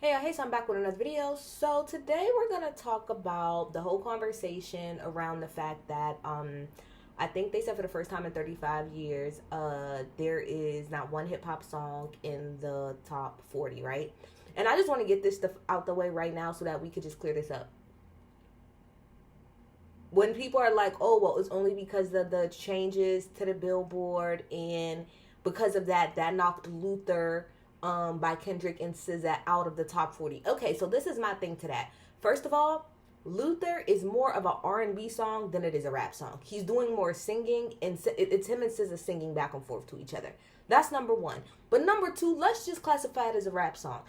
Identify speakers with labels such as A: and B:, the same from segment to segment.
A: Hey, so I'm back with another video. So today we're gonna talk about the whole conversation around the fact that I think they said for the first time in 35 years, there is not one hip hop song in the top 40, right? And I just want to get this stuff out the way right now so that we could just clear this up. When people are like, "Oh, well, it's only because of the changes to the Billboard, and because of that knocked Luther by Kendrick and SZA out of the top 40." Okay, so this is my thing to that. First of all, Luther is more of an R&B song than it is a rap song. He's doing more singing, and it's him and SZA singing back and forth to each other. That's number one. But number two, let's just classify it as a rap song.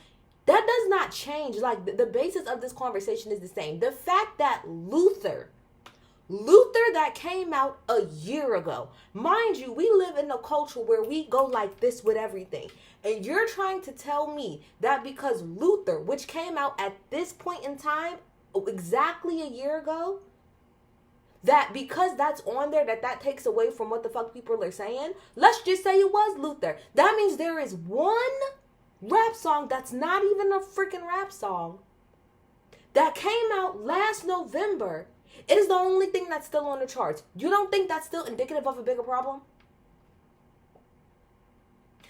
A: That does not change. Like, the basis of this conversation is the same. The fact that Luther that came out a year ago. Mind you, we live in a culture where we go like this with everything. And you're trying to tell me that because Luther, which came out at this point in time, exactly a year ago, that because that's on there, that takes away from what the fuck people are saying? Let's just say it was Luther. That means there is one rap song that's not even a freaking rap song that came out last November. It is the only thing that's still on the charts. You don't think that's still indicative of a bigger problem?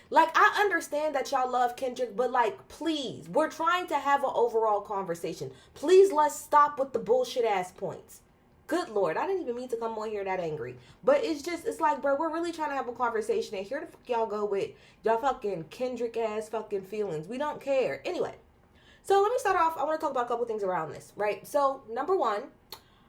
A: Like, I understand that y'all love Kendrick, but like, please, we're trying to have an overall conversation. Please, let's stop with the bullshit ass points. Good Lord, I didn't even mean to come on here that angry. But it's like, bro, we're really trying to have a conversation, and here the fuck y'all go with y'all fucking Kendrick ass fucking feelings. We don't care. Anyway, so let me start off. I want to talk about a couple things around this, right? So, number one,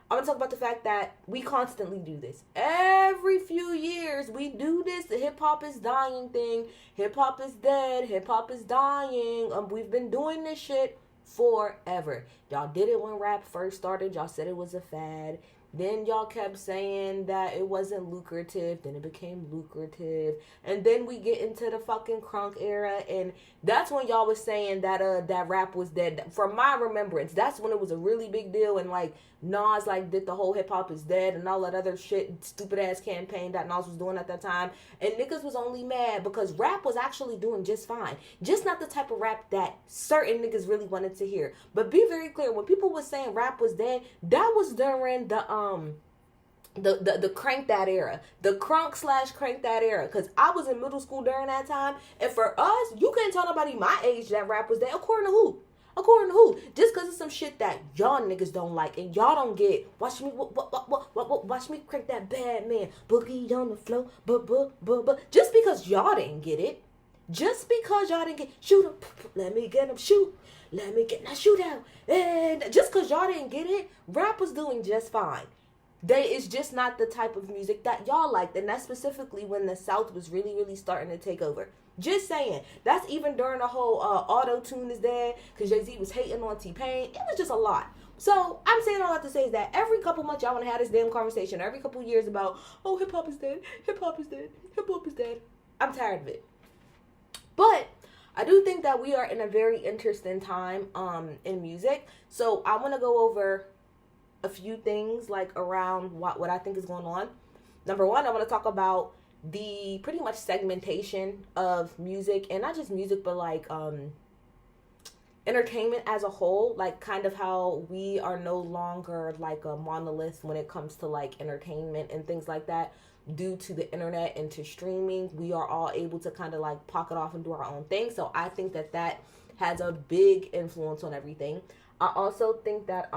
A: I'm going to talk about the fact that we constantly do this. Every few years, we do this. The hip hop is dying thing. Hip hop is dead. Hip hop is dying. We've been doing this shit forever. Y'all did it when rap first started. Y'all said it was a fad. Then y'all kept saying that it wasn't lucrative. Then it became lucrative. And then we get into the fucking crunk era. And that's when y'all was saying that that rap was dead. From my remembrance, that's when it was a really big deal. And like Nas like did the whole hip hop is dead and all that other shit, stupid ass campaign that Nas was doing at that time. And niggas was only mad because rap was actually doing just fine. Just not the type of rap that certain niggas really wanted to hear. But be very clear, when people was saying rap was dead, that was during the crank that era, the crunk slash crank that era, because I was in middle school during that time, and for us, you can't tell nobody my age that rap was dead. According to who? According to who? Just because it's some shit that y'all niggas don't like and y'all don't get. Watch me, watch me crank that bad man boogie on the floor, but just because y'all didn't get it, just because y'all didn't get shoot him, let me get him shoot. Let me get that shootout. And just because y'all didn't get it, rap was doing just fine. It's just not the type of music that y'all liked, and that's specifically when the South was really, really starting to take over. Just saying. That's even during the whole auto-tune is dead, because Jay-Z was hating on T-Pain. It was just a lot. So, I'm saying all that to say is that every couple months y'all want to have this damn conversation, every couple years about, oh, hip-hop is dead, hip-hop is dead, hip-hop is dead. I'm tired of it. But I do think that we are in a very interesting time in music. So, I want to go over a few things like around what I think is going on. Number one, I want to talk about the pretty much segmentation of music, and not just music, but like entertainment as a whole. Like, kind of how we are no longer like a monolith when it comes to like entertainment and things like that. Due to the internet and to streaming, we are all able to kind of like pocket off and do our own thing. So I think that has a big influence on everything. I also think that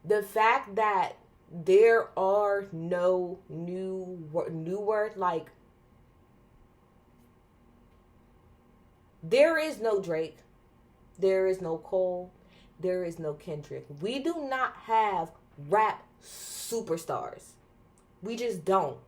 A: the fact that there are no newer, like, there is no Drake, there is no Cole, there is no Kendrick. We do not have rap superstars. We just don't.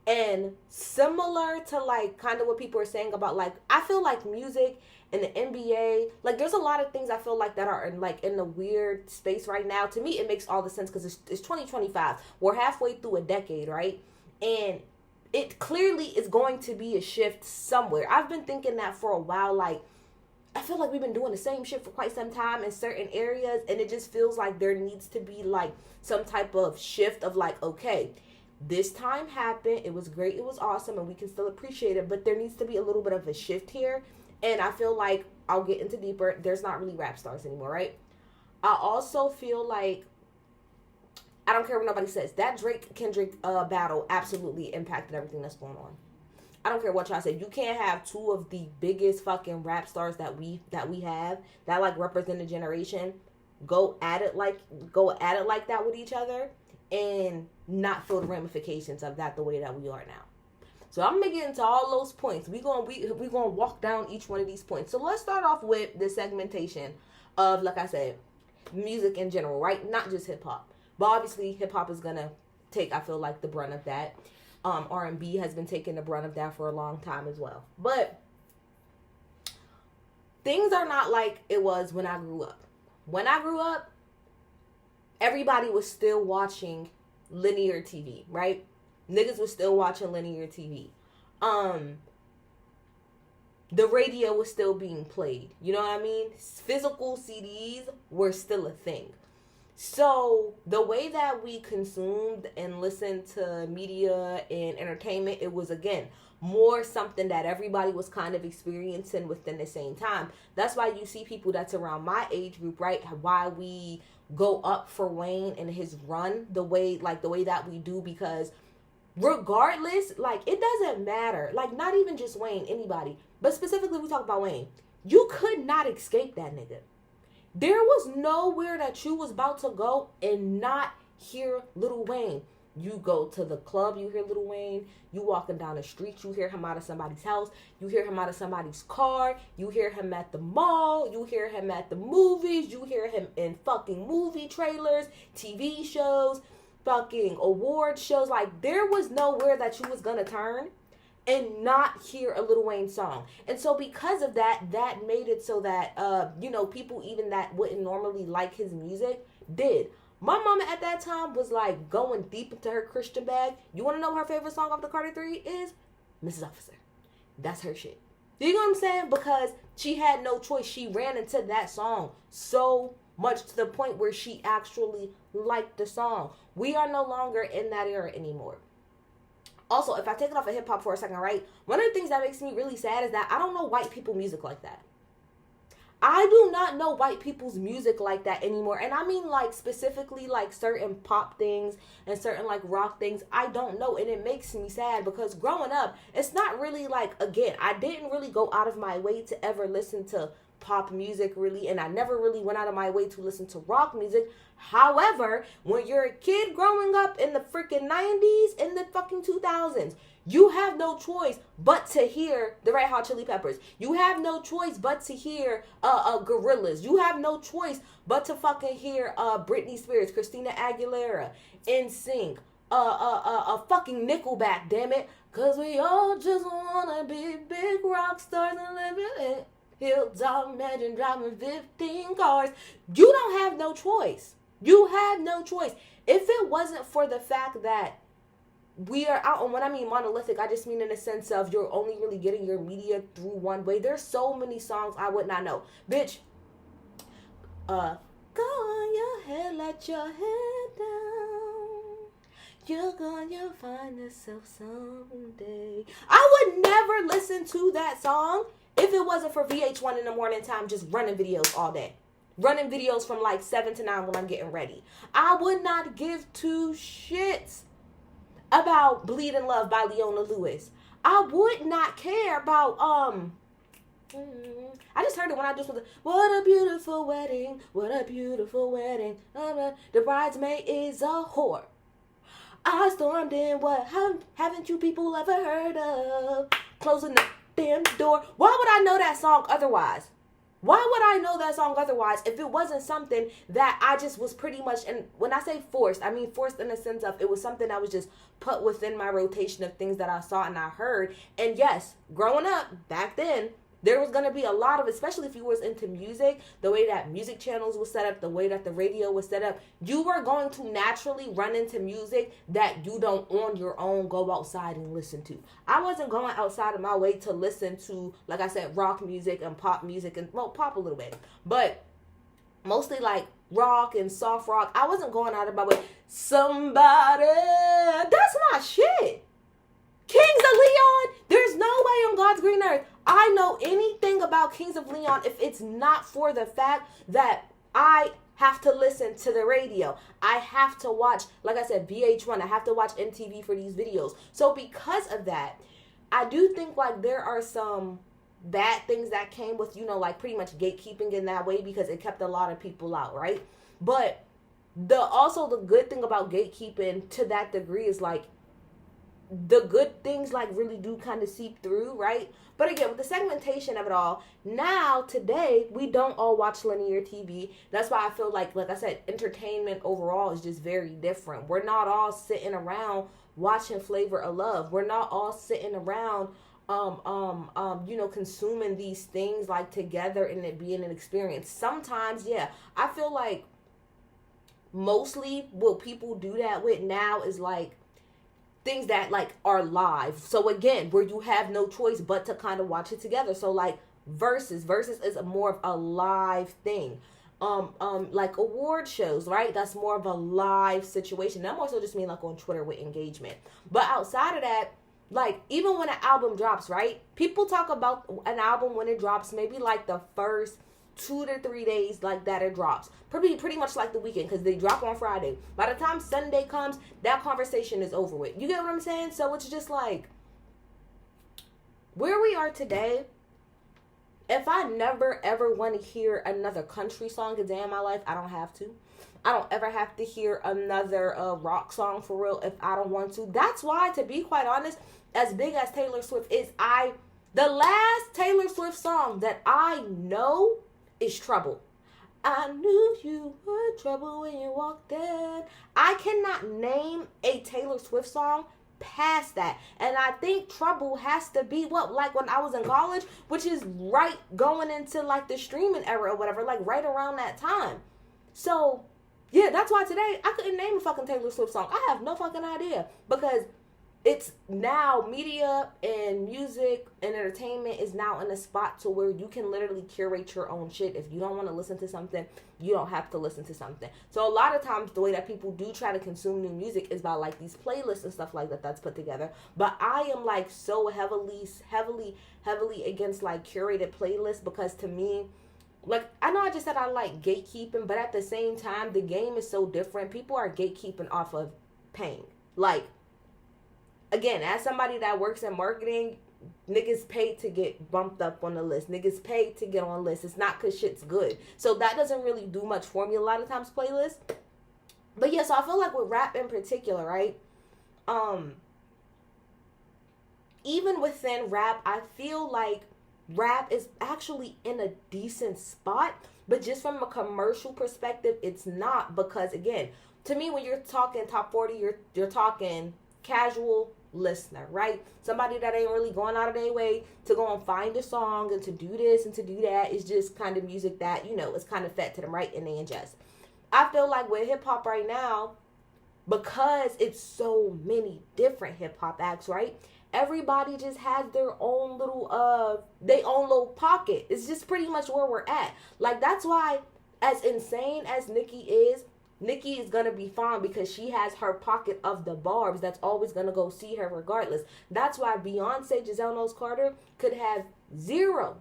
A: And similar to like kind of what people are saying about like, I feel like music and the NBA, like there's a lot of things I feel like that are in the weird space right now. To me, it makes all the sense because it's 2025. We're halfway through a decade, right? And it clearly is going to be a shift somewhere. I've been thinking that for a while. Like, I feel like we've been doing the same shit for quite some time in certain areas, and it just feels like there needs to be like some type of shift of like, okay, this time happened, it was great, it was awesome, and we can still appreciate it, but there needs to be a little bit of a shift here. And I feel like I'll get into deeper. There's not really rap stars anymore, right? I also feel like, I don't care what nobody says, that Drake-Kendrick battle absolutely impacted everything that's going on. I don't care what y'all say. You can't have two of the biggest fucking rap stars that we have that like represent a generation go at it like that with each other and not feel the ramifications of that the way that we are now. So I'm gonna get into all those points. We gonna walk down each one of these points. So let's start off with the segmentation of, like I said, music in general, right? Not just hip hop, but obviously hip hop is gonna take, I feel like, the brunt of that. R&B has been taking the brunt of that for a long time as well. But things are not like it was when I grew up. When I grew up, everybody was still watching linear TV, right? Niggas was still watching linear TV. The radio was still being played. You know what I mean? Physical CDs were still a thing. So the way that we consumed and listened to media and entertainment, it was, again, more something that everybody was kind of experiencing within the same time. That's why you see people that's around my age group, right? Why we go up for Wayne and his run the way that we do, because regardless, like, it doesn't matter. Like, not even just Wayne, anybody. But specifically, we talk about Wayne. You could not escape that nigga. There was nowhere that you was about to go and not hear Lil Wayne. You go to the club, you hear Lil Wayne. You walking down the street, you hear him out of somebody's house. You hear him out of somebody's car. You hear him at the mall. You hear him at the movies. You hear him in fucking movie trailers, TV shows, fucking award shows. Like, there was nowhere that you was gonna turn and not hear a Lil Wayne song. And so because of that, that made it so that, people even that wouldn't normally like his music did. My mama at that time was like going deep into her Christian bag. You want to know what her favorite song off the Carter 3 is? Mrs. Officer. That's her shit. You know what I'm saying? Because she had no choice. She ran into that song so much to the point where she actually liked the song. We are no longer in that era anymore. Also, if I take it off of hip-hop for a second, right? One of the things that makes me really sad is that I don't know white people music like that. I do not know white people's music like that anymore. And I mean, like, specifically, like, certain pop things and certain, like, rock things. I don't know. And it makes me sad because growing up, it's not really, like, again, I didn't really go out of my way to ever listen to pop music, really. And I never really went out of my way to listen to rock music. However, when you're a kid growing up in the freaking 90s, in the fucking 2000s, you have no choice but to hear the Red Hot Chili Peppers. You have no choice but to hear Gorillaz. You have no choice but to fucking hear Britney Spears, Christina Aguilera, NSYNC, fucking Nickelback, damn it. Cause we all just wanna be big rock stars and live in Hilltop Mansion driving 15 cars. You don't have no choice. You have no choice. If it wasn't for the fact that we are out, and when I mean monolithic, I just mean in the sense of you're only really getting your media through one way. There's so many songs I would not know. Bitch, go on your head, let your head down. You're gonna find yourself someday. I would never listen to that song if it wasn't for VH1 in the morning time just running videos all day. Running videos from like 7 to 9 when I'm getting ready. I would not give two shits about Bleed in Love by Leona Lewis. I would not care about, I just heard it when I just was, what a beautiful wedding, what a beautiful wedding. The bridesmaid is a whore. I stormed in, what haven't you people ever heard of? Closing the damn door. Why would I know that song otherwise? Why would I know that song otherwise if it wasn't something that I just was pretty much, and when I say forced, I mean forced in the sense of it was something that was just put within my rotation of things that I saw and I heard. And yes, growing up back then, there was going to be a lot of, especially if you was into music, the way that music channels was set up, the way that the radio was set up, you were going to naturally run into music that you don't on your own go outside and listen to. I wasn't going outside of my way to listen to, like I said, rock music and pop music, and well, pop a little bit, but mostly like rock and soft rock. I wasn't going out of my way. Somebody, that's my shit. Kings of Leon, there's no way on God's green earth I know anything about Kings of Leon if it's not for the fact that I have to listen to the radio. I have to watch, like I said, VH1. I have to watch MTV for these videos. So because of that, I do think like there are some bad things that came with, you know, like pretty much gatekeeping in that way because it kept a lot of people out, right? But the good thing about gatekeeping to that degree is like the good things like really do kind of seep through, right? But again, with the segmentation of it all, now today we don't all watch linear TV. That's why I feel like I said, entertainment overall is just very different. We're not all sitting around watching Flavor of Love. We're not all sitting around you know, consuming these things like together and it being an experience. Sometimes, yeah, I feel like mostly what people do that with now is like things that like are live. So again, where you have no choice but to kind of watch it together. So like versus is a more of a live thing. Like award shows, right? That's more of a live situation. I'm also just mean like on Twitter with engagement. But outside of that, like even when an album drops, right? People talk about an album when it drops, maybe like the first 2 to 3 days like that it drops. Pretty much like the weekend because they drop on Friday. By the time Sunday comes, that conversation is over with. You get what I'm saying? So it's just like where we are today. If I never ever want to hear another country song a day in my life, I don't have to. I don't ever have to hear another rock song for real if I don't want to. That's why, to be quite honest, as big as Taylor Swift is, the last Taylor Swift song that I know is Trouble. I knew you were trouble when you walked in. I cannot name a Taylor Swift song past that. And I think Trouble has to be like when I was in college, which is right going into like the streaming era or whatever, like right around that time. So yeah, that's why today I couldn't name a fucking Taylor Swift song. I have no fucking idea because it's now media and music and entertainment is now in a spot to where you can literally curate your own shit. If you don't want to listen to something, you don't have to listen to something. So a lot of times the way that people do try to consume new music is by like these playlists and stuff like that that's put together. But I am like so heavily against like curated playlists because to me, like, I know I just said I like gatekeeping, but at the same time, the game is so different. People are gatekeeping off of pain. Like, again, as somebody that works in marketing, niggas paid to get bumped up on the list. Niggas paid to get on lists. It's not because shit's good. So that doesn't really do much for me a lot of times, playlists. But yeah, so I feel like with rap in particular, right? Even within rap, I feel like rap is actually in a decent spot, but just from a commercial perspective, it's not because, again, to me, when you're talking top 40, you're talking casual listener, right? Somebody that ain't really going out of their way to go and find a song and to do this and to do that. It's just kind of music that, you know, is kind of fed to them, right? And they ingest. I feel like with hip hop right now, because it's so many different hip hop acts, right? Everybody just has their own little pocket. It's just pretty much where we're at. Like, that's why, as insane as Nicki is gonna be fine because she has her pocket of the barbs that's always gonna go see her regardless. That's why Beyonce, Giselle Knowles Carter could have zero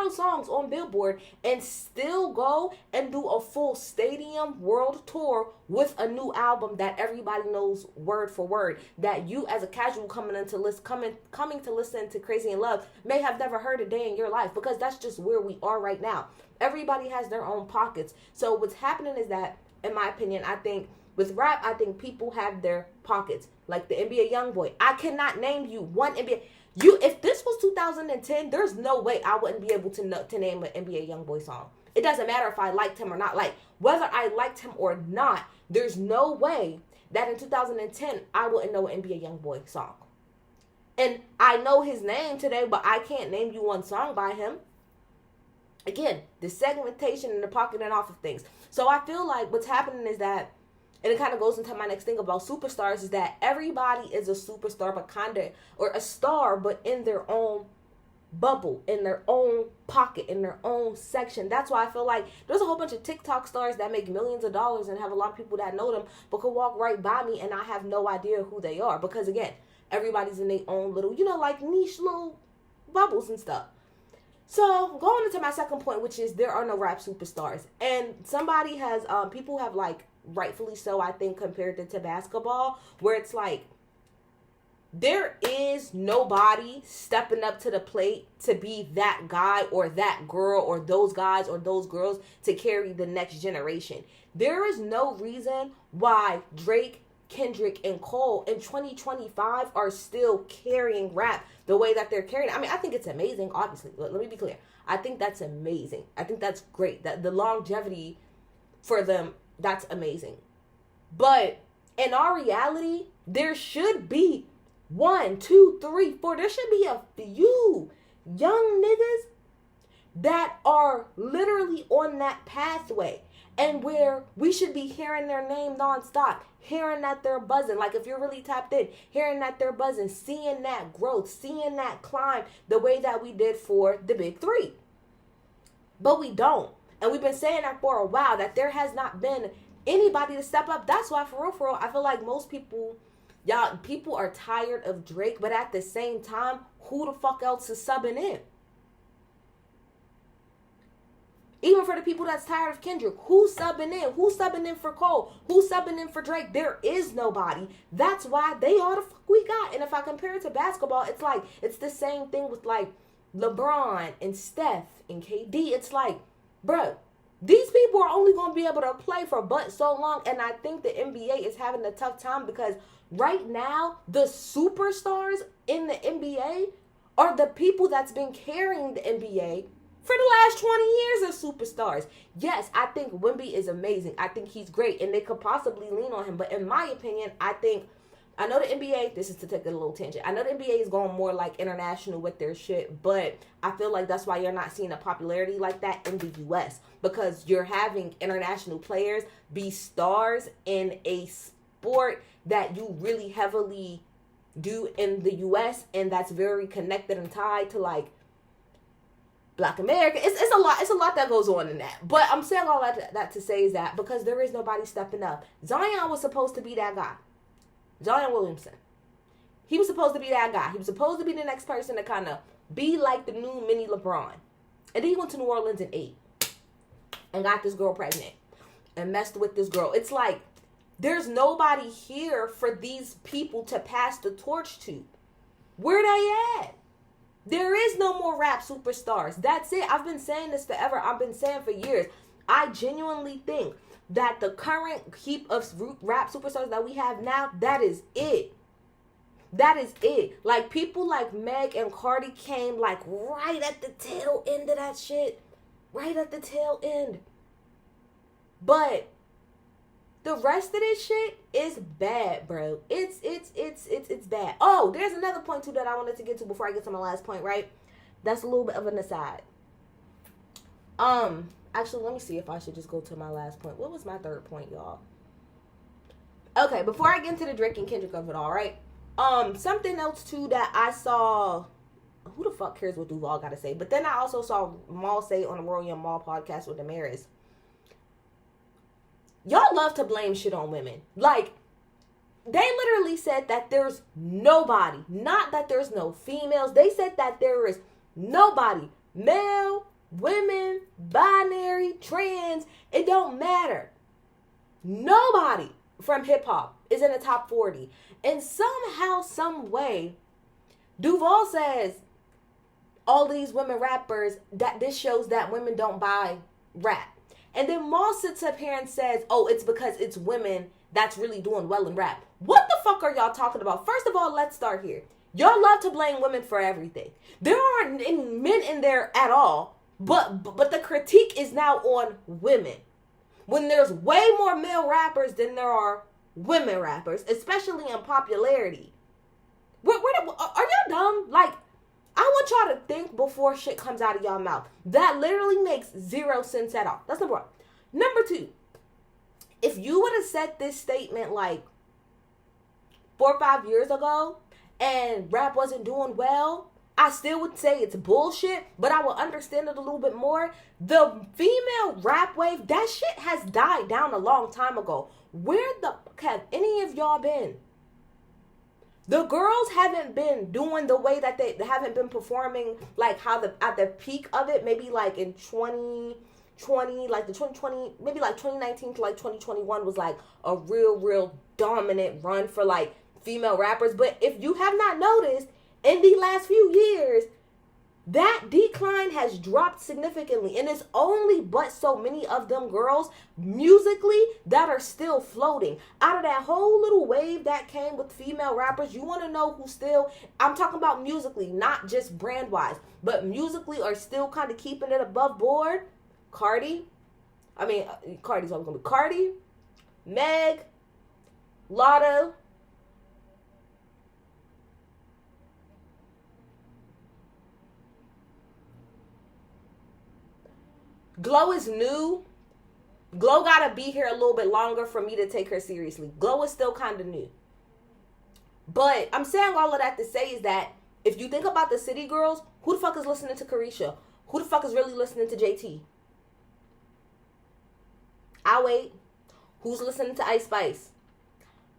A: songs on Billboard and still go and do a full stadium world tour with a new album that everybody knows word for word, that you as a casual coming to listen to Crazy in Love may have never heard a day in your life, because that's just where we are right now. Everybody has their own pockets. So what's happening is that, in my opinion, I think with rap, I think people have their pockets. Like the NBA YoungBoy. I cannot name you one NBA. If this was 2010, there's no way I wouldn't be able to name an NBA YoungBoy song. It doesn't matter if I liked him or not. Like, whether I liked him or not, there's no way that in 2010 I wouldn't know an NBA YoungBoy song. And I know his name today, but I can't name you one song by him. Again, the segmentation and the pocketing off of things. So I feel like what's happening is that, and it kind of goes into my next thing about superstars, is that everybody is a superstar, but or a star, but in their own bubble, in their own pocket, in their own section. That's why I feel like there's a whole bunch of TikTok stars that make millions of dollars and have a lot of people that know them, but could walk right by me and I have no idea who they are. Because again, everybody's in their own little, like niche little bubbles and stuff. So going into my second point, which is there are no rap superstars, and somebody has people have like rightfully so, I think, compared it to basketball, where it's like there is nobody stepping up to the plate to be that guy or that girl or those guys or those girls to carry the next generation. There is no reason why Drake, Kendrick, and Cole in 2025 are still carrying rap the way that they're carrying. I mean, I think it's amazing, obviously. Let me be clear. I think that's amazing. I think that's great. That the longevity for them, that's amazing. But in our reality, there should be 1, 2, 3, 4. There should be a few young niggas that are literally on that pathway, and where we should be hearing their name nonstop, hearing that they're buzzing. Like if you're really tapped in, hearing that they're buzzing, seeing that growth, seeing that climb the way that we did for the big three. But we don't. And we've been saying that for a while, that there has not been anybody to step up. That's why for real, I feel like most people are tired of Drake, but at the same time, who the fuck else is subbing in? Even for the people that's tired of Kendrick, who's subbing in? Who's subbing in for Cole? Who's subbing in for Drake? There is nobody. That's why they are the fuck we got. And if I compare it to basketball, it's like, it's the same thing with like LeBron and Steph and KD. It's like, bruh, these people are only going to be able to play for but so long. And I think the NBA is having a tough time because right now, the superstars in the NBA are the people that's been carrying the NBA for the last 20 years as superstars. Yes, I think Wemby is amazing. I think he's great, and they could possibly lean on him. But in my opinion, I know the NBA, this is to take a little tangent, I know the NBA is going more like international with their shit, but I feel like that's why you're not seeing a popularity like that in the U.S. because you're having international players be stars in a sport that you really heavily do in the U.S., and that's very connected and tied to like Black America. It's a lot that goes on in that. But I'm saying all that to say is that because there is nobody stepping up. Zion was supposed to be that guy. Zion Williamson. He was supposed to be that guy. He was supposed to be the next person to kind of be like the new mini LeBron. And then he went to New Orleans in 8 and got this girl pregnant and messed with this girl. It's like there's nobody here for these people to pass the torch to. Where they at? There is no more rap superstars. That's it. I've been saying this forever. I've been saying for years. I genuinely think that the current heap of rap superstars that we have now, that is it. That is it. Like people like Meg and Cardi came like right at the tail end of that shit. Right at the tail end. But the rest of this shit is bad, bro. It's bad. Oh, there's another point too that I wanted to get to before I get to my last point, right? That's a little bit of an aside. Actually, let me see if I should just go to my last point. What was my third point, y'all? Okay, before I get into the Drake and Kendrick of it all, right? Something else too that I saw. Who the fuck cares what Duval got to say? But then I also saw Maul say on the Royal Young Maul podcast with Damaris. Y'all love to blame shit on women. Like, they literally said that there's nobody. Not that there's no females. They said that there is nobody. Male, women, binary, trans. It don't matter. Nobody from hip-hop is in the top 40. And somehow, some way, Duval says all these women rappers, that this shows that women don't buy rap. And then Maul sits up here and says, oh, it's because it's women that's really doing well in rap. What the fuck are y'all talking about? First of all, let's start here. Y'all love to blame women for everything. There aren't men in there at all, but the critique is now on women. When there's way more male rappers than there are women rappers, especially in popularity. Are y'all dumb? Like, I want y'all to think before shit comes out of y'all mouth. That literally makes 0 sense at all. That's number 1. Number 2, if you would have said this statement like 4 or 5 years ago and rap wasn't doing well, I still would say it's bullshit, but I will understand it a little bit more. The female rap wave, that shit has died down a long time ago. Where the fuck have any of y'all been? The girls haven't been doing the way that they haven't been performing like how at the peak of it, maybe like in 2020, like the 2020, maybe like 2019 to like 2021 was like a real dominant run for like female rappers. But if you have not noticed, in the last few years, that decline has dropped significantly, and it's only but so many of them girls musically that are still floating. Out of that whole little wave that came with female rappers, you want to know who still, I'm talking about musically, not just brand wise, but musically are still kind of keeping it above board? Cardi's always going to be Cardi, Meg, Lotto, Glow is new. Glow gotta be here a little bit longer for me to take her seriously. Glow is still kind of new. But I'm saying all of that to say is that if you think about the city girls, who the fuck is listening to Carisha? Who the fuck is really listening to JT? I'll wait. Who's listening to Ice Spice?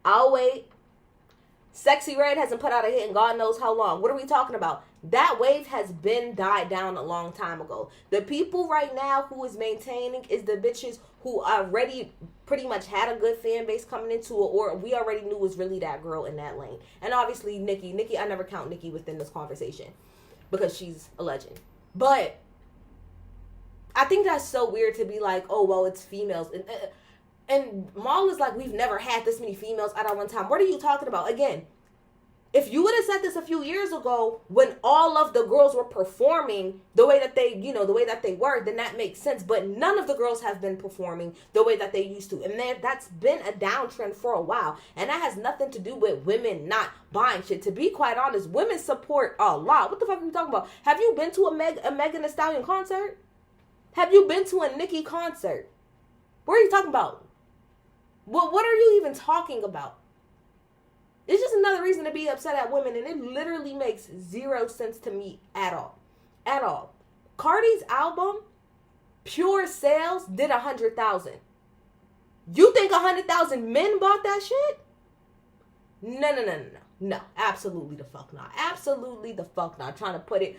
A: I'll wait. Sexy Red hasn't put out a hit in God knows how long. What are we talking about? That wave has been died down a long time ago. The people right now who is maintaining is the bitches who already pretty much had a good fan base coming into it, or we already knew was really that girl in that lane. And obviously Nicki, I never count Nicki within this conversation because she's a legend. But I think that's so weird to be like, oh, well, it's females. And Maul is like, we've never had this many females at one time. What are you talking about? Again, if you would have said this a few years ago when all of the girls were performing the way that they, the way that they were, then that makes sense. But none of the girls have been performing the way that they used to. And that's been a downtrend for a while. And that has nothing to do with women not buying shit. To be quite honest, women support a lot. What the fuck are you talking about? Have you been to a Megan Thee Stallion concert? Have you been to a Nicki concert? What are you talking about? What are you even talking about? It's just another reason to be upset at women, and it literally makes zero sense to me at all. At all. Cardi's album, pure sales, did 100,000. You think 100,000 men bought that shit? No, absolutely the fuck not. Absolutely the fuck not. Trying to put it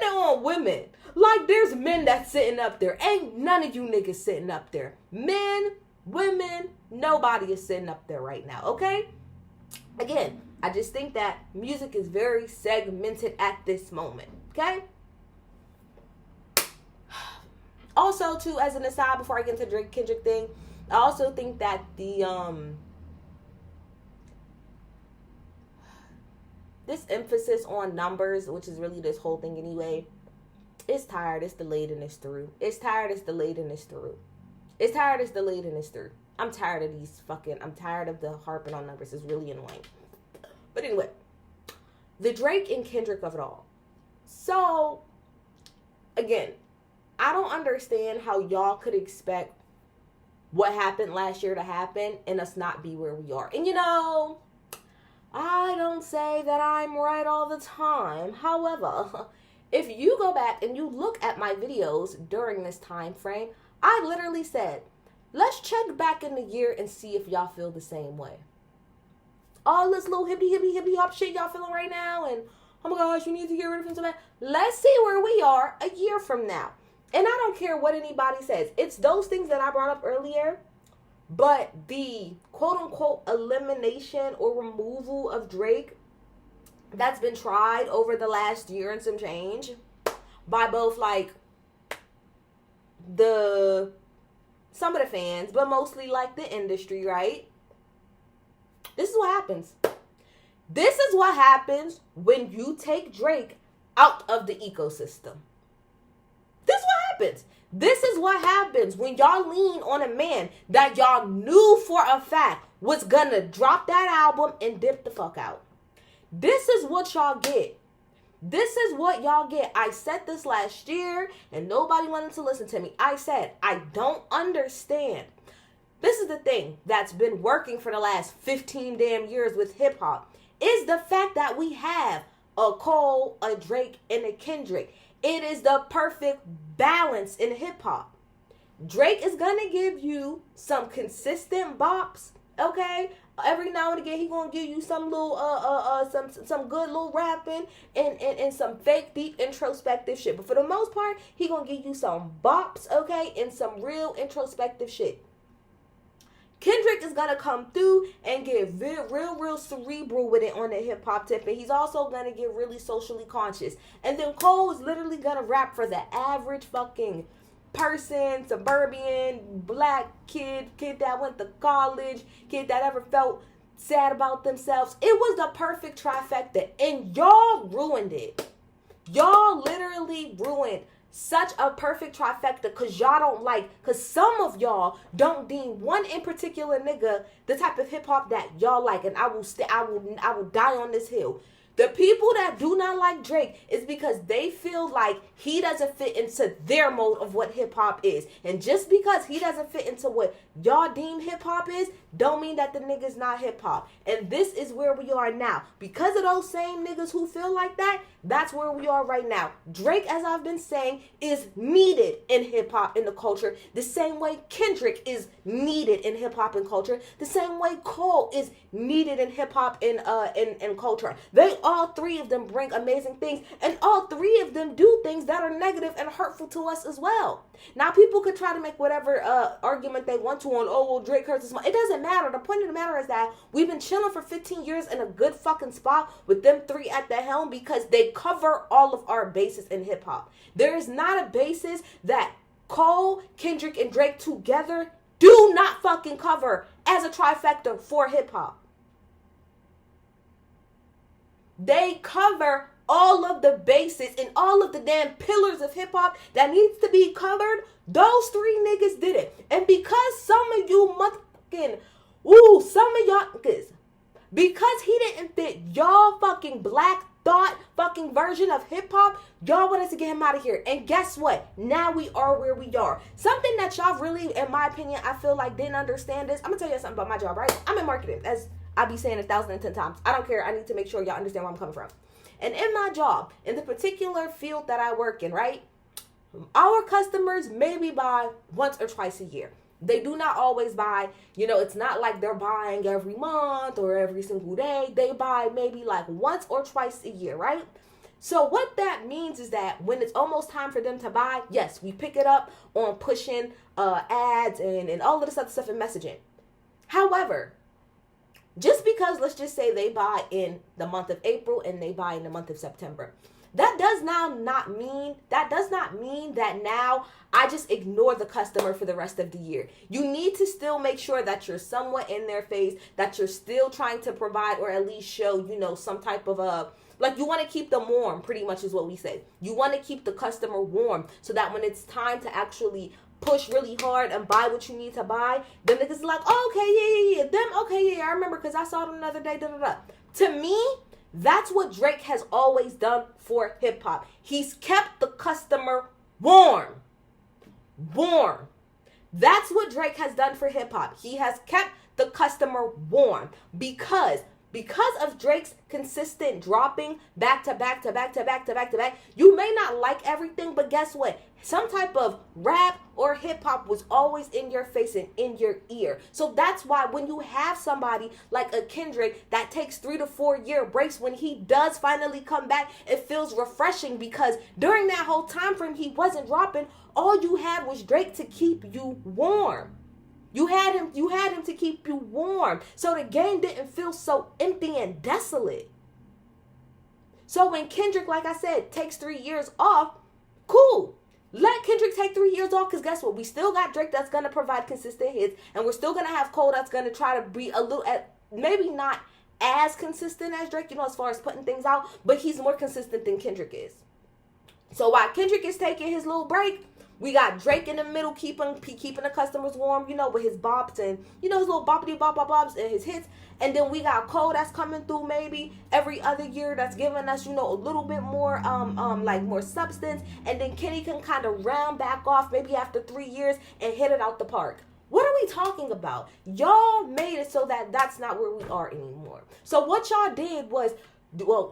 A: on women. Like there's men that's sitting up there. Ain't none of you niggas sitting up there. Men, women, nobody is sitting up there right now, okay? Again, I just think that music is very segmented at this moment, okay? Also, too, as an aside, before I get into the Drake Kendrick thing, I also think that this emphasis on numbers, which is really this whole thing anyway, it's tired, it's delayed, and it's through. It's tired, it's delayed, and it's through. It's tired, it's delayed, and it's through. I'm tired of the harping on numbers. It's really annoying. But anyway, the Drake and Kendrick of it all. So, again, I don't understand how y'all could expect what happened last year to happen and us not be where we are. And I don't say that I'm right all the time. However, if you go back and you look at my videos during this time frame, I literally said, let's check back in the year and see if y'all feel the same way. All this little hippy hop shit y'all feeling right now, and oh my gosh, you need to get rid of him so bad. Let's see where we are a year from now. And I don't care what anybody says. It's those things that I brought up earlier, but the quote unquote elimination or removal of Drake that's been tried over the last year and some change by both like some of the fans, but mostly like the industry, right? This is what happens. This is what happens when you take Drake out of the ecosystem. This is what happens. This is what happens when y'all lean on a man that y'all knew for a fact was gonna drop that album and dip the fuck out. This is what y'all get. This is what y'all get. I said this last year and nobody wanted to listen to me. I said, I don't understand. This is the thing that's been working for the last 15 damn years with hip hop is the fact that we have a Cole, a Drake, and a Kendrick. It is the perfect balance in hip hop. Drake is gonna give you some consistent bops, okay? Every now and again, he gonna give you some little some good little rapping and some fake deep introspective shit. But for the most part, he gonna give you some bops, okay, and some real introspective shit. Kendrick is gonna come through and get real cerebral with it on the hip hop tip, and he's also gonna get really socially conscious. And then Cole is literally gonna rap for the average fucking person, suburban, black kid that went to college, kid that ever felt sad about themselves. It was the perfect trifecta, and y'all ruined it. Y'all literally ruined such a perfect trifecta because y'all don't because some of y'all don't deem one in particular nigga the type of hip hop that y'all like, and I will die on this hill. The people that do not like Drake is because they feel like he doesn't fit into their mode of what hip hop is. And just because he doesn't fit into what y'all deem hip hop is, don't mean that the nigga's not hip hop. And this is where we are now. Because of those same niggas who feel like that, that's where we are right now. Drake, as I've been saying, is needed in hip hop, in the culture, the same way Kendrick is needed in hip hop and culture, the same way Cole is needed in hip hop and culture. They all three of them bring amazing things, and all three of them do things that are negative and hurtful to us as well. Now, people could try to make whatever argument they want to on, oh, well, Drake hurts us. It doesn't matter. The point of the matter is that we've been chilling for 15 years in a good fucking spot with them three at the helm because they cover all of our bases in hip hop. There is not a basis that Cole, Kendrick, and Drake together do not fucking cover as a trifecta for hip hop. They cover all of the bases and all of the damn pillars of hip hop that needs to be covered. Those three niggas did it. And because some of you some of y'all niggas, because he didn't fit y'all fucking black thought fucking version of hip hop, y'all want us to get him out of here. And guess what? Now we are where we are. Something that y'all really, in my opinion, I feel like didn't understand this. I'm gonna tell you something about my job, right? I'm in marketing, as I be saying 1,010 times. I don't care. I need to make sure y'all understand where I'm coming from. And in my job, in the particular field that I work in, right, our customers maybe buy once or twice a year. They do not always buy, it's not like they're buying every month or every single day. They buy maybe like once or twice a year, right? So what that means is that when it's almost time for them to buy, yes, we pick it up on pushing ads and all of this other stuff and messaging. However, just because, let's just say they buy in the month of April and they buy in the month of September, that does not mean that now I just ignore the customer for the rest of the year. You need to still make sure that you're somewhat in their face, that you're still trying to provide or at least show, some type of you want to keep them warm, pretty much is what we say. You want to keep the customer warm so that when it's time to actually push really hard and buy what you need to buy, them niggas is like, oh, okay, yeah, them, okay, yeah, I remember because I saw them the other day, da-da-da. To me, that's what Drake has always done for hip-hop. He's kept the customer warm. Warm. That's what Drake has done for hip-hop. He has kept the customer warm because of Drake's consistent dropping back to back, you may not like everything, but guess what? Some type of rap or hip hop was always in your face and in your ear. So that's why when you have somebody like a Kendrick that takes 3 to 4 year breaks, when he does finally come back, it feels refreshing because during that whole time frame he wasn't dropping. All you had was Drake to keep you warm. You had him to keep you warm. So the game didn't feel so empty and desolate. So when Kendrick, like I said, takes 3 years off, cool. Let Kendrick take 3 years off, because guess what? We still got Drake that's going to provide consistent hits, and we're still going to have Cole that's going to try to be a little, maybe not as consistent as Drake, as far as putting things out, but he's more consistent than Kendrick is. So while Kendrick is taking his little break, we got Drake in the middle keeping the customers warm, with his bops and, his little boppity bops and his hits. And then we got Cole that's coming through maybe every other year that's giving us, a little bit more, more substance. And then Kenny can kind of round back off maybe after 3 years and hit it out the park. What are we talking about? Y'all made it so that that's not where we are anymore. So what y'all did was,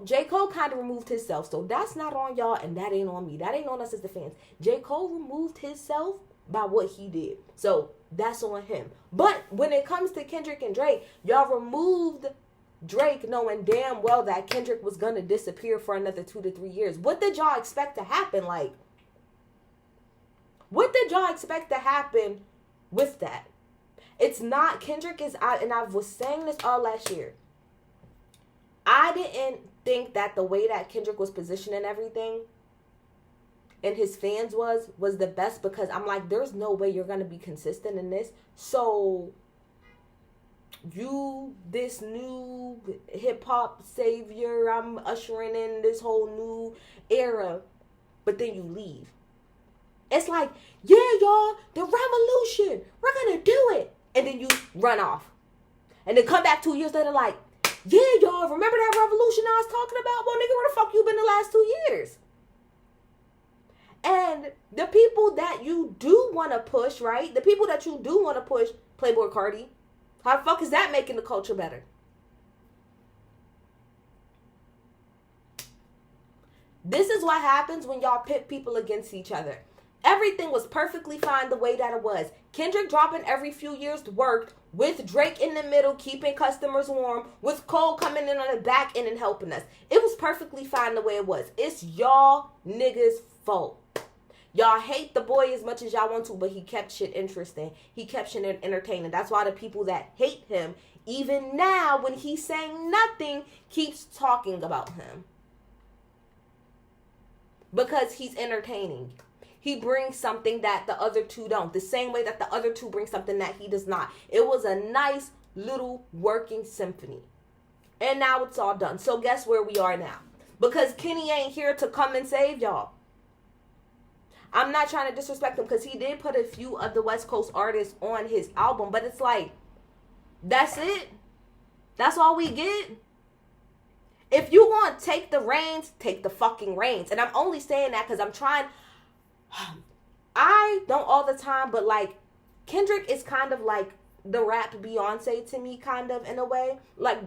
A: J. Cole kind of removed himself, so that's not on y'all, and that ain't on me. That ain't on us as the fans. J. Cole removed himself by what he did. So that's on him. But when it comes to Kendrick and Drake, y'all removed Drake knowing damn well that Kendrick was going to disappear for another 2 to 3 years. What did y'all expect to happen? Like, what did y'all expect to happen with that? It's not, Kendrick is out, and I was saying this all last year. I didn't think that the way that Kendrick was positioning everything and his fans was the best, because I'm like, there's no way you're going to be consistent in this. So you, this new hip-hop savior, I'm ushering in this whole new era, but then you leave. It's like, yeah, y'all, the revolution, we're going to do it. And then you run off. And then come back 2 years later like, yeah, y'all, remember that revolution I was talking about? Well, nigga, where the fuck you been the last 2 years? And the people that you do want to push, right? The people that you do want to push, Playboy Cardi, how the fuck is that making the culture better? This is what happens when y'all pit people against each other. Everything was perfectly fine the way that it was. Kendrick dropping every few years worked, with Drake in the middle keeping customers warm, with Cole coming in on the back end and helping us. It was perfectly fine the way it was. It's y'all niggas' fault. Y'all hate the boy as much as y'all want to, but he kept shit interesting. He kept shit entertaining. That's why the people that hate him, even now when he's saying nothing, keeps talking about him. Because he's entertaining. He brings something that the other two don't. The same way that the other two bring something that he does not. It was a nice little working symphony. And now it's all done. So guess where we are now? Because Kenny ain't here to come and save y'all. I'm not trying to disrespect him, because he did put a few of the West Coast artists on his album. But it's like, that's it? That's all we get? If you want to take the reins, take the fucking reins. And I'm only saying that because I'm trying... I don't all the time, but like Kendrick is kind of like the rap Beyonce to me, kind of, in a way. Like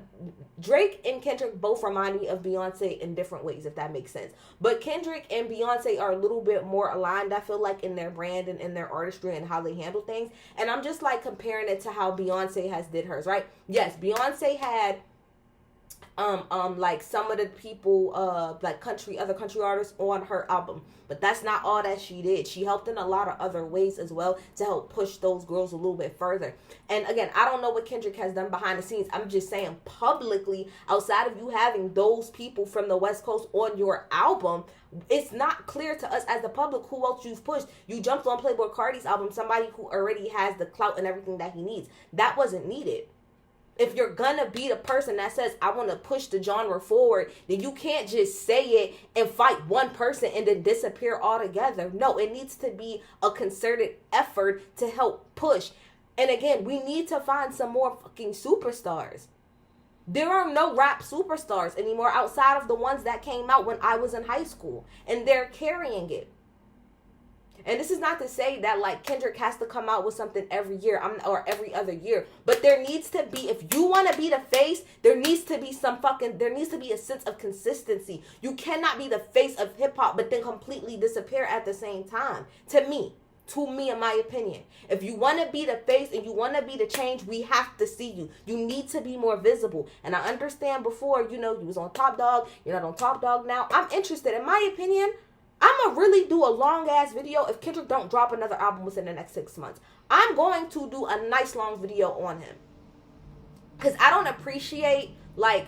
A: Drake and Kendrick both remind me of Beyonce in different ways, if that makes sense. But Kendrick and Beyonce are a little bit more aligned, I feel like, in their brand and in their artistry and how they handle things. And I'm just like comparing it to how Beyonce has did hers, right? Yes, Beyonce had like some of the people, like other country artists on her album. But that's not all that she did. She helped in a lot of other ways as well to help push those girls a little bit further. And again, I don't know what Kendrick has done behind the scenes. I'm just saying publicly, outside of you having those people from the West Coast on your album, it's not clear to us as the public who else you've pushed. You jumped on Playboy Cardi's album, somebody who already has the clout and everything that he needs. That wasn't needed. If you're gonna be the person that says, I want to push the genre forward, then you can't just say it and fight one person and then disappear altogether. No, it needs to be a concerted effort to help push. And again, we need to find some more fucking superstars. There are no rap superstars anymore outside of the ones that came out when I was in high school. And they're carrying it. And this is not to say that like Kendrick has to come out with something every year or every other year. But there needs to be, if you want to be the face, there needs to be a sense of consistency. You cannot be the face of hip hop but then completely disappear at the same time. To me, in my opinion. If you want to be the face and you want to be the change, we have to see you. You need to be more visible. And I understand before, you was on Top Dog. You're not on Top Dog now. I'm interested. In my opinion, I'm going to really do a long-ass video if Kendrick don't drop another album within the next 6 months. I'm going to do a nice long video on him. Because I don't appreciate, like,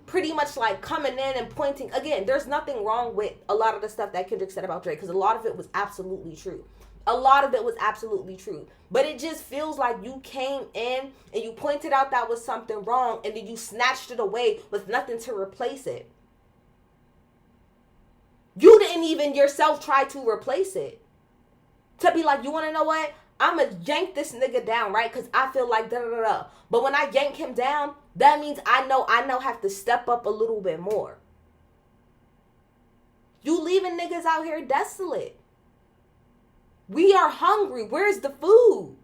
A: pretty much, like, coming in and pointing. Again, there's nothing wrong with a lot of the stuff that Kendrick said about Drake. Because a lot of it was absolutely true. But it just feels like you came in and you pointed out that was something wrong. And then you snatched it away with nothing to replace it. You didn't even yourself try to replace it. To be like, you want to know what? I'm going to yank this nigga down, right? Because I feel like da-da-da-da. But when I yank him down, that means I now have to step up a little bit more. You leaving niggas out here desolate. We are hungry. Where's the food?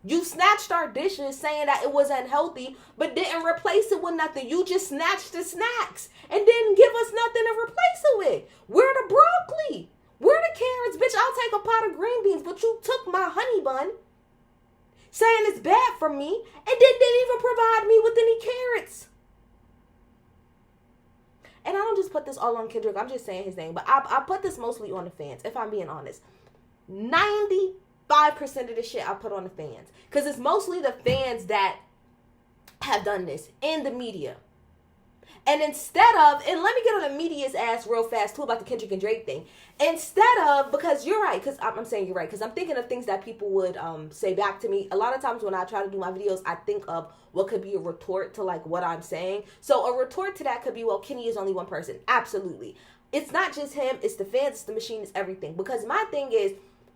A: You snatched our dishes saying that it was unhealthy, but didn't replace it with nothing. You just snatched the snacks and didn't give us nothing to replace it with. Where the broccoli? Where the carrots? Bitch, I'll take a pot of green beans, but you took my honey bun, saying it's bad for me, and then didn't even provide me with any carrots. And I don't just put this all on Kendrick. I'm just saying his name. But I put this mostly on the fans, if I'm being honest. 95% of the shit I put on the fans. Because it's mostly the fans that have done this in the media. And instead of, and let me get on the media's ass real fast too about the Kendrick and Drake thing. Instead of, because you're right, because I'm saying you're right, because I'm thinking of things that people would say back to me. A lot of times when I try to do my videos, I think of what could be a retort to like what I'm saying. So a retort to that could be, well, Kenny is only one person. Absolutely. It's not just him, it's the fans, it's the machine, it's everything. Because my thing is,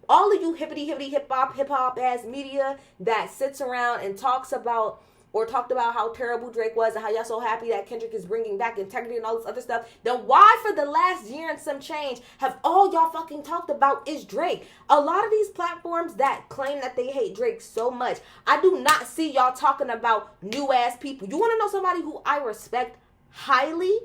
A: all of you hippity hip hop ass media that sits around and talks about or talked about how terrible Drake was and how y'all so happy that Kendrick is bringing back integrity and all this other stuff, then why for the last year and some change have all y'all fucking talked about is Drake? A lot of these platforms that claim that they hate Drake so much, I do not see y'all talking about new ass people. You want to know somebody who I respect highly?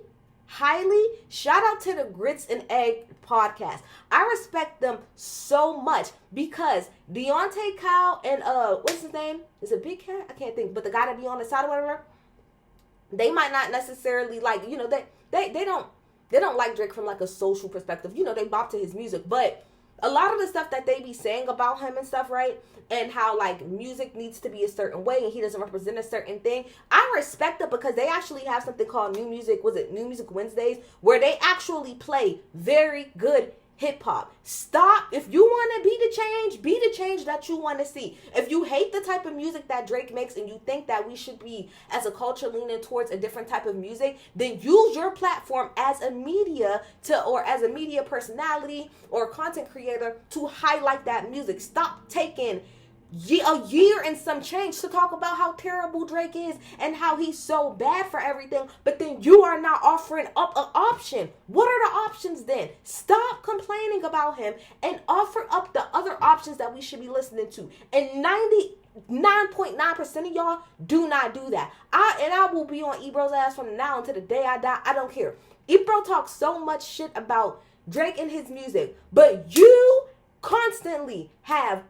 A: Shout out to the Grits and Egg podcast. I respect them so much because Deontay Kyle and what's his name? Is it Big Cat? I can't think. But the guy that be on the side or whatever, they might not necessarily like, you know, they don't like Drake from like a social perspective. You know, they bop to his music, but a lot of the stuff that they be saying about him and stuff, right? And how like music needs to be a certain way and he doesn't represent a certain thing. I respect it because they actually have something called New Music Wednesdays, where they actually play very good hip hop. Stop. If you want to be the change that you want to see. If you hate the type of music that Drake makes and you think that we should be as a culture leaning towards a different type of music, then use your platform as a media or as a media personality or content creator to highlight that music. Stop taking a year and some change to talk about how terrible Drake is and how he's so bad for everything, but then you are not offering up an option. What are the options then? Stop complaining about him and offer up the other options that we should be listening to. And 99.9% of y'all do not do that. I will be on Ebro's ass from now until the day I die. I don't care. Ebro talks so much shit about Drake and his music, but you constantly have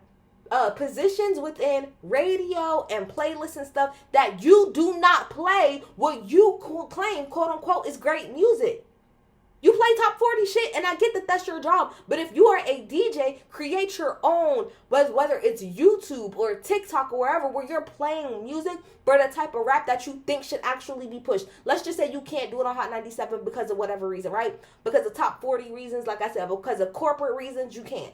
A: positions within radio and playlists and stuff that you do not play what you claim, quote unquote, is great music. You play top 40 shit, and I get that that's your job. But if you are a DJ, create your own, whether it's YouTube or TikTok or wherever, where you're playing music for the type of rap that you think should actually be pushed. Let's just say you can't do it on Hot 97 because of whatever reason, right? Because of top 40 reasons, like I said, because of corporate reasons, you can't.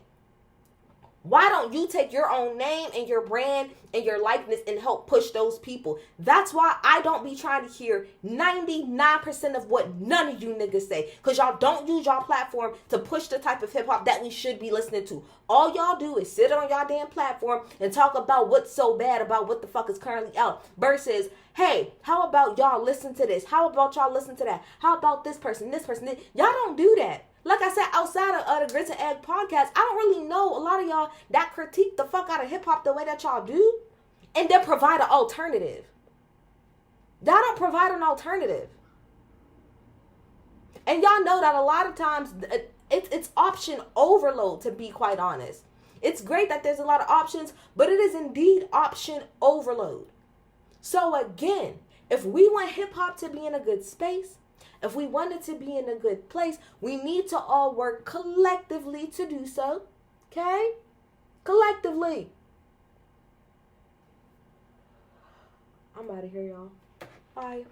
A: Why don't you take your own name and your brand and your likeness and help push those people? That's why I don't be trying to hear 99% of what none of you niggas say. Because y'all don't use y'all platform to push the type of hip hop that we should be listening to. All y'all do is sit on y'all damn platform and talk about what's so bad about what the fuck is currently out. Versus, hey, how about y'all listen to this? How about y'all listen to that? How about this person, this? Y'all don't do that. Like I said, outside of the Grits and Egg podcast, I don't really know a lot of y'all that critique the fuck out of hip-hop the way that y'all do and then provide an alternative. Y'all don't provide an alternative. And y'all know that a lot of times it's option overload, to be quite honest. It's great that there's a lot of options, but it is indeed option overload. So again, if we want hip-hop to be in a good space, if we want it to be in a good place, we need to all work collectively to do so. Okay? Collectively. I'm out of here, y'all. Bye.